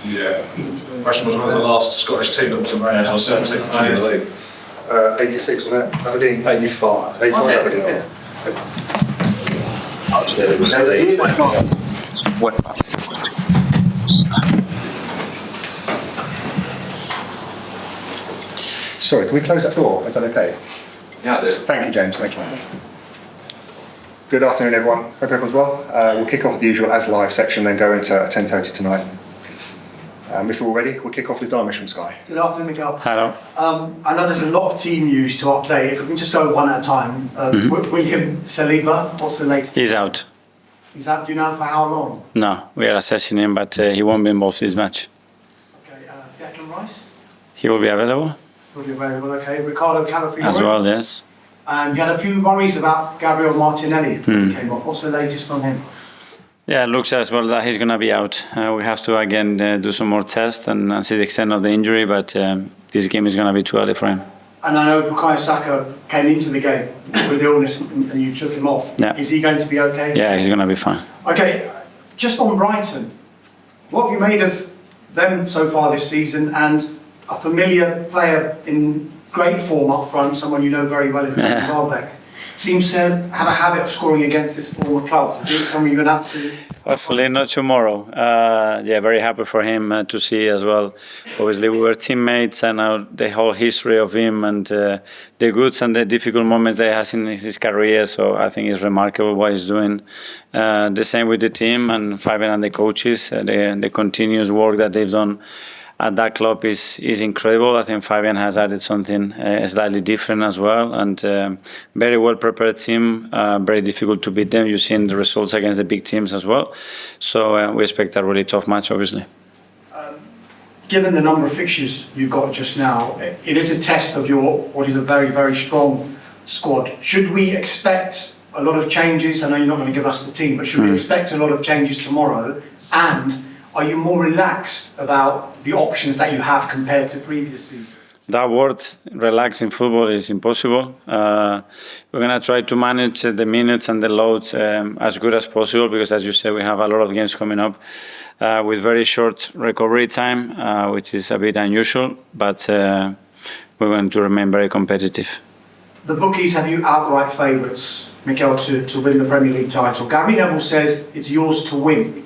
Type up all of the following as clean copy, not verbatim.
Yeah. Question was, when's the last Scottish team that was in Raya? I was certain team in the league. 86, wasn't it? Aberdeen. 85. 85, Aberdeen. Yeah. Sorry, can we close that door? Is that okay? Yeah, it is. Thank you, James. Thank you. Good afternoon, everyone. Hope everyone's well. We'll kick off with the usual as live section, then go into 10:30 tonight. If we're all ready, we'll kick off with Darmish from Sky. Good afternoon, Mikel. Hello. I know there's a lot of team news to update. If we can just go one at a time. William Saliba, what's the latest? He's out. He's out, do you know for how long? No, we are assessing him, but he won't be involved this match. Okay, Declan Rice? He will be available. Will be available, okay. Ricardo Calafiori? As well, yes. And you had a few worries about Gabriel Martinelli who came off. What's the latest on him? Yeah, it looks as well that he's going to be out. We have to again do some more tests and see the extent of the injury, but this game is going to be too early for him. And I know Bukayo Saka came into the game with illness and you took him off. Yeah. Is he going to be okay? Yeah, he's going to be fine. Okay, just on Brighton, what have you made of them so far this season, and a familiar player in great form up front, someone you know very well in Welbeck, seems to have a habit of scoring against his former clubs. Is it something you've been up to? Hopefully not tomorrow. Yeah, very happy for him to see as well. Obviously, we were teammates, and the whole history of him and the goods and the difficult moments that he has in his career. So I think it's remarkable what he's doing. The same with the team and Fabian and the coaches. The continuous work that they've done at that club is incredible. I think Fabian has added something slightly different as well, and very well prepared team. Very difficult to beat them. You've seen the results against the big teams as well. So we expect a really tough match, obviously. Given the number of fixtures you've got just now, it is a test of what is a very, very strong squad. Should we expect a lot of changes? I know you're not going to give us the team, but should we expect a lot of changes tomorrow? And are you more relaxed about the options that you have compared to previous seasons? That word, relax in football, is impossible. We're going to try to manage the minutes and the loads as good as possible, because, as you said, we have a lot of games coming up with very short recovery time, which is a bit unusual, but we're going to remain very competitive. The bookies have you outright favourites, Mikel, to win the Premier League title. Gary Neville says it's yours to win.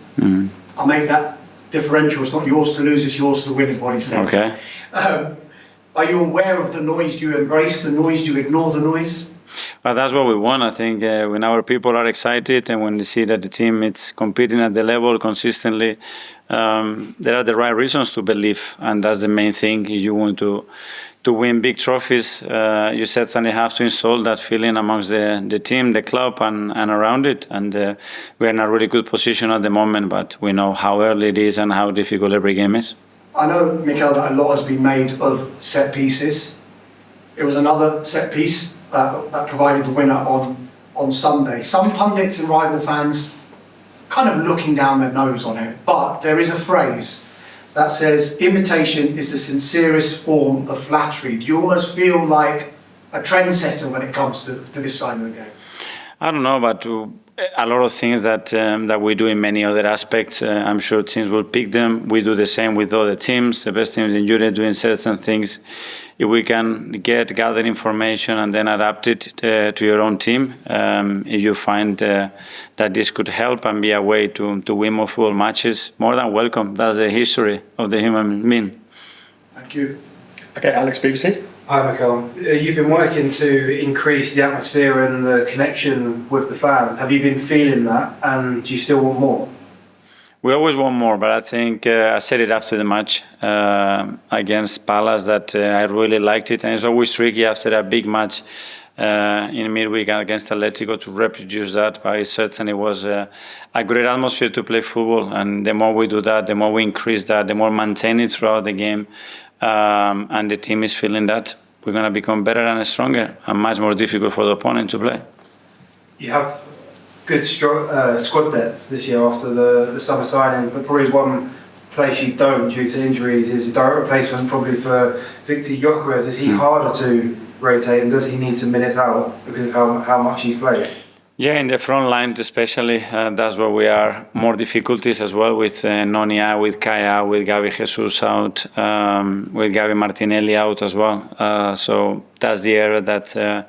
I'll make that differential. It's not yours to lose, it's yours to win, is what he said. Okay. Are you aware of the noise? Do you embrace the noise? Do you ignore the noise? Well, that's what we want. I think when our people are excited and when they see that the team is competing at the level consistently, there are the right reasons to believe, and that's the main thing. If you want to win big trophies, you certainly have to install that feeling amongst the team, the club, and around it. And we're in a really good position at the moment, but we know how early it is and how difficult every game is. I know, Mikel, that a lot has been made of set pieces. It was another set piece that provided the winner on Sunday. Some pundits and rival fans kind of looking down their nose on it, but there is a phrase that says imitation is the sincerest form of flattery. Do you almost feel like a trendsetter when it comes to this side of the game? I don't know, but a lot of things that we do in many other aspects, I'm sure teams will pick them. We do the same with other teams. The best teams in Europe doing certain things. If we can gather information and then adapt it to your own team, if you find that this could help and be a way to win more football matches, more than welcome. That's the history of the human being. Thank you. Okay, Alex, BBC. Hi, Mikel. You've been working to increase the atmosphere and the connection with the fans. Have you been feeling that, and do you still want more? We always want more, but I think I said it after the match against Palace that I really liked it, and it's always tricky after a big match in midweek against Atletico to reproduce that, but it certainly was a great atmosphere to play football, and the more we do that, the more we increase that, the more maintain it throughout the game, and the team is feeling that. We're going to become better and stronger and much more difficult for the opponent to play. You have good squad depth this year after the summer signing, but probably one place you don't due to injuries is a direct replacement probably for Victor Gyökeres. Is he harder to rotate, and does he need some minutes out because of how much he's played? Yeah, in the front line especially, that's where we are more difficulties as well with Nonia, with Kaya, with Gabi Jesus out, with Gabi Martinelli out as well. So that's the area that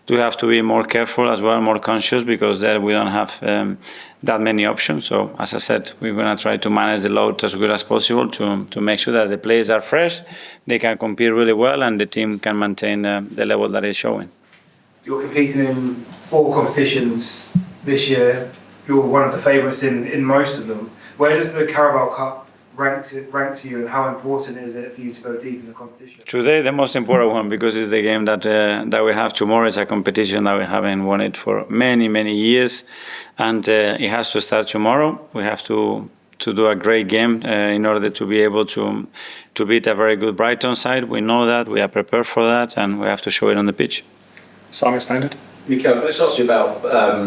we have to be more careful as well, more conscious, because there we don't have that many options. So as I said, we're going to try to manage the load as good as possible to make sure that the players are fresh, they can compete really well, and the team can maintain the level that it's showing. You're competing in 4 competitions this year. You're one of the favourites in most of them. Where does the Carabao Cup rank to you, and how important is it for you to go deep in the competition? Today, the most important one, because it's the game that we have tomorrow. It's a competition that we haven't won it for many years, and it has to start tomorrow. We have to do a great game in order to be able to beat a very good Brighton side. We know that, we are prepared for that, and we have to show it on the pitch. Simon Standard. Mikel, can I just ask you about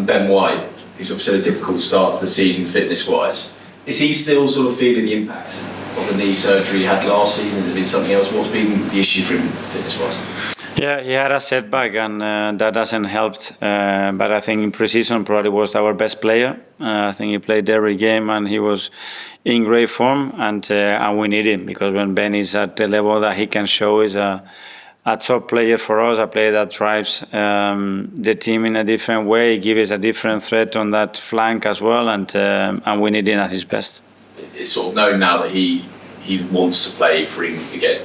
Ben White, who's obviously had a difficult start to the season fitness-wise. Is he still sort of feeling the impact of the knee surgery he had last season? Has it been something else? What's been the issue for him fitness-wise? Yeah, he had a setback, and that hasn't helped. But I think in pre-season probably was our best player. I think he played every game, and he was in great form, and we need him, because when Ben is at the level that he can show, is a top player for us, a player that drives the team in a different way, gives us a different threat on that flank as well, and we need him at his best. It's sort of known now that he wants to play for England again.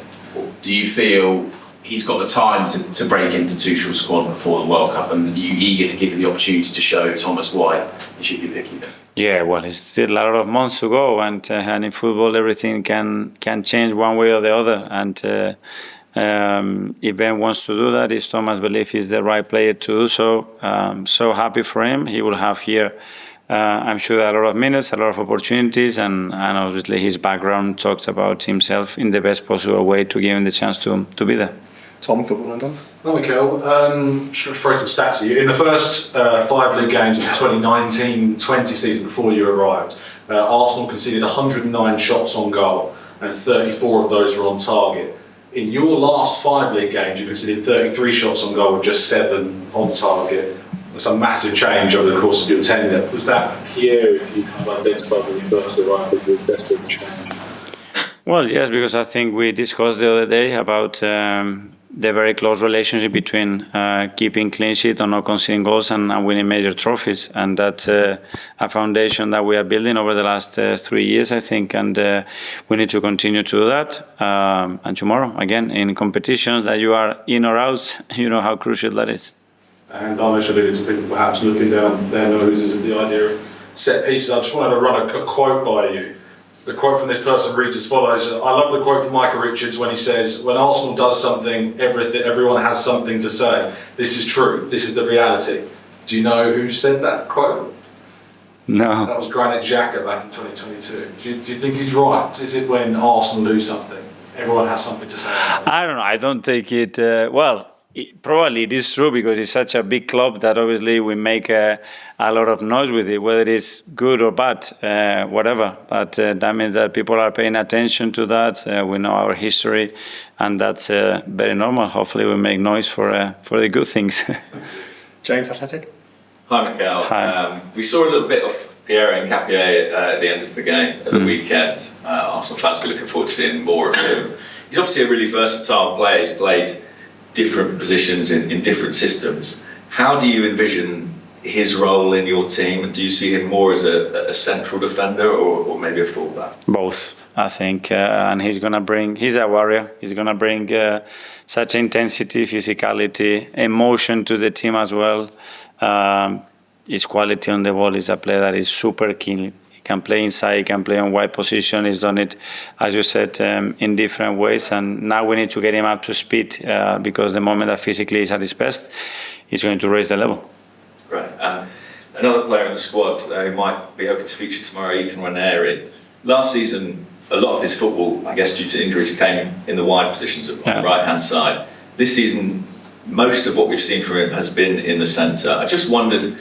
Do you feel he's got the time to break into Tuchel's squad before the World Cup, and are you eager to give him the opportunity to show Thomas why he should be picking him? Yeah, well, it's still a lot of months to go, and in football everything can change one way or the other, and if Ben wants to do that, if Thomas believes he's the right player to do so, I'm so happy for him. He will have here, I'm sure, a lot of minutes, a lot of opportunities, and obviously his background talks about himself in the best possible way to give him the chance to be there. Tom, Football London. Well, Mikel, just throw some stats at you. In the first 5 league games of the 2019-20 season before you arrived, Arsenal conceded 109 shots on goal, and 34 of those were on target. In your last 5 league games, you conceded 33 shots on goal with just 7 on target. That's a massive change over the course of your tenure. Was that here, if you kind of identified when you first arrived, as the best of the change? Well, yes, because I think we discussed the other day about the very close relationship between keeping clean sheet or not conceding goals and winning major trophies, and that's a foundation that we are building over the last 3 years, I think, and we need to continue to do that. And tomorrow, again, in competitions that you are in or out, you know how crucial that is. And I'm alluded to people perhaps looking down their noses at the idea of set pieces. I just wanted to run a quote by you. The quote from this person reads as follows. I love the quote from Michael Richards when he says, when Arsenal does something, everyone has something to say. This is true. This is the reality. Do you know who said that quote? No. That was Granit Xhaka back in 2022. Do you think he's right? Is it when Arsenal do something, everyone has something to say? I don't know. I don't take it... probably it is true, because it's such a big club that obviously we make a lot of noise with it, whether it's good or bad, whatever. But that means that people are paying attention to that. We know our history, and that's very normal. Hopefully we make noise for the good things. James, Athletic. Hi, Mikel. Hi. We saw a little bit of Piero Hincapie at the end of the game, at the weekend. Arsenal fans will be looking forward to seeing more of him. He's obviously a really versatile player. He's played different positions in different systems. How do you envision his role in your team, and do you see him more as a central defender or maybe a fullback? Both, I think, and he's a warrior. He's gonna bring such intensity, physicality, emotion to the team as well. His quality on the ball is a player that is super keen. Can play inside, can play on wide position. He's done it, as you said, in different ways. And now we need to get him up to speed because the moment that physically he's at his best, he's going to raise the level. Right. Another player in the squad who might be hoping to feature tomorrow, Nwaneri. Last season, a lot of his football, I guess due to injuries, came in the wide positions on the right-hand side. This season, most of what we've seen from him has been in the centre. I just wondered,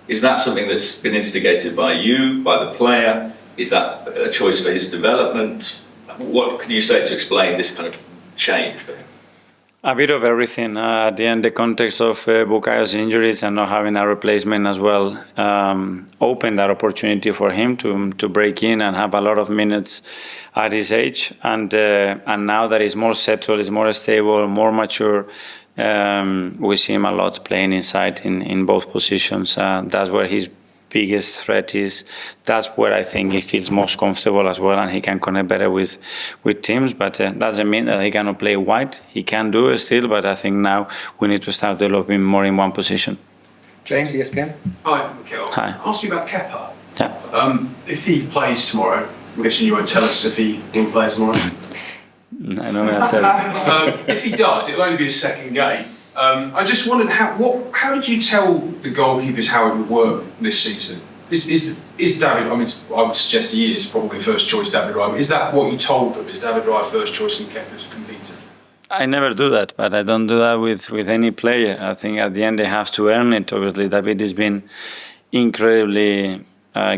is that something that's been instigated by you, by the player? Is that a choice for his development? What can you say to explain this kind of change for him? A bit of everything. At the end, the context of Bukayo's injuries and not having a replacement as well opened that opportunity for him to break in and have a lot of minutes at his age. And now that he's more settled, he's more stable, more mature, we see him a lot playing inside in both positions. That's where his biggest threat is. That's where I think he feels most comfortable as well, and he can connect better with teams. But doesn't mean that he cannot play wide. He can do it still, but I think now we need to start developing more in one position. James, ESPN. Hi, Mikel. Hi. I'll ask you about Kepa. Yeah. If he plays tomorrow, I'm guessing you won't tell us if he will play tomorrow. I know that's it. If he does, it'll only be his second game. I just wondered how did you tell the goalkeepers how it would work this season? Is David? I mean, I would suggest he is probably first choice David Raya. Is that what you told them? Is David Raya first choice and Kepa's competing? I never do that, but I don't do that with any player. I think at the end they have to earn it. Obviously, David has been incredibly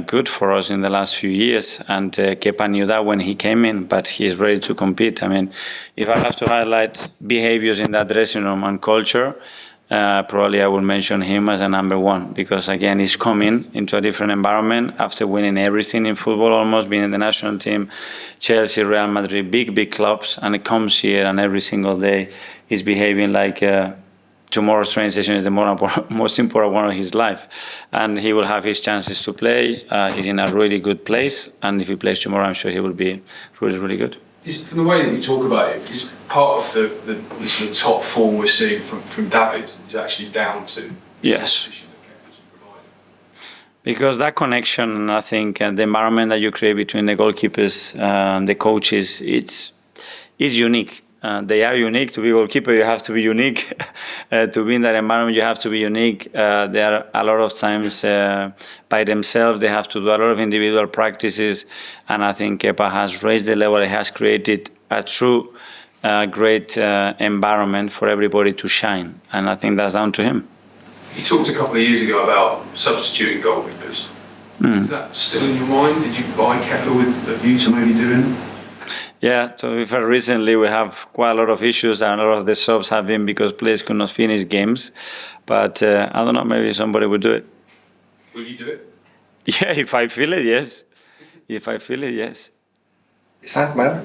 good for us in the last few years, and Kepa knew that when he came in, but he's ready to compete. I mean, if I have to highlight behaviors in that dressing room and culture, probably I will mention him as a number one, because again, he's coming into a different environment after winning everything in football, almost being in the national team, Chelsea, Real Madrid, big clubs, and he comes here and every single day he's behaving like tomorrow's train station is the most important one of his life, and he will have his chances to play. He's in a really good place, and if he plays tomorrow, I'm sure he will be really good. From the way that you talk about it, is part of the sort of top form we're seeing from David is actually down to Yes. the position that Kepa's providing? Because that connection, I think, and the environment that you create between the goalkeepers and the coaches, it's unique. They are unique. To be a goalkeeper, you have to be unique. To be in that environment, you have to be unique. They are a lot of times by themselves. They have to do a lot of individual practices. And I think Kepa has raised the level. He has created a true great environment for everybody to shine. And I think that's down to him. You talked a couple of years ago about substituting goalkeepers. Is that still in your mind? Did you buy Kepa with a view to maybe doing it? Yeah, so recently we have quite a lot of issues, and a lot of the subs have been because players could not finish games. But I don't know, maybe somebody would do it. Will you do it? Yeah, if I feel it, yes. If I feel it, yes. Sam, Mel?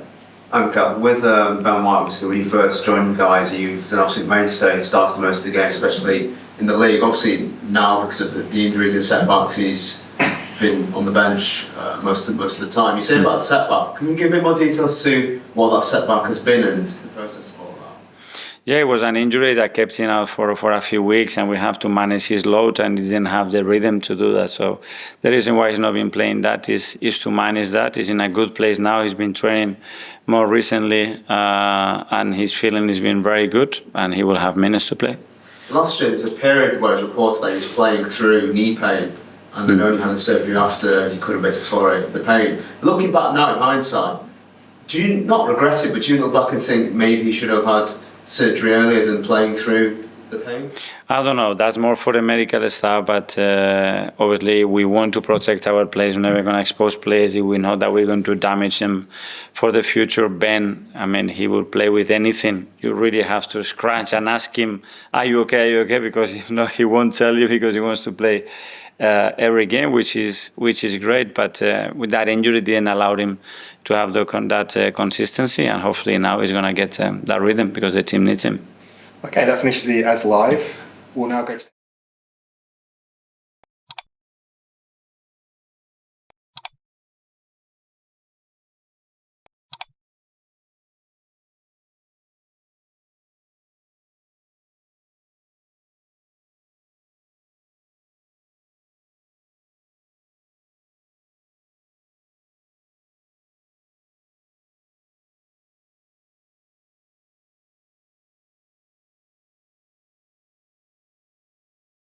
With Ben White, obviously, when you first joined guys, he was an absolute mainstay, started most of the games, especially in the league. Obviously, now, because of the injuries and setbacks, he's been on the bench most of the time. You say about the setback. Can you give a bit more details to what that setback has been and the process of all that? Yeah, it was an injury that kept him out for a few weeks, and we have to manage his load, and he didn't have the rhythm to do that. So the reason why he's not been playing that is to manage that. He's in a good place now. He's been training more recently, and his feeling has been very good, and he will have minutes to play. Last year, there's a period where it's reported that he's playing through knee pain, and then only had the surgery after he couldn't better tolerate the pain. Looking back now in hindsight, do you not regret it, but do you look back and think maybe he should have had surgery earlier than playing through the pain? I don't know. That's more for the medical staff, but obviously we want to protect our players. We're never going to expose players if we know that we're going to damage them for the future. Ben, I mean, he will play with anything. You really have to scratch and ask him, are you okay? Are you okay? Because if not, he won't tell you because he wants to play every game, which is great. But with that injury, didn't allow him to have that consistency, and hopefully now he's going to get that rhythm because the team needs him. Okay, that finishes the As Live. We'll now go to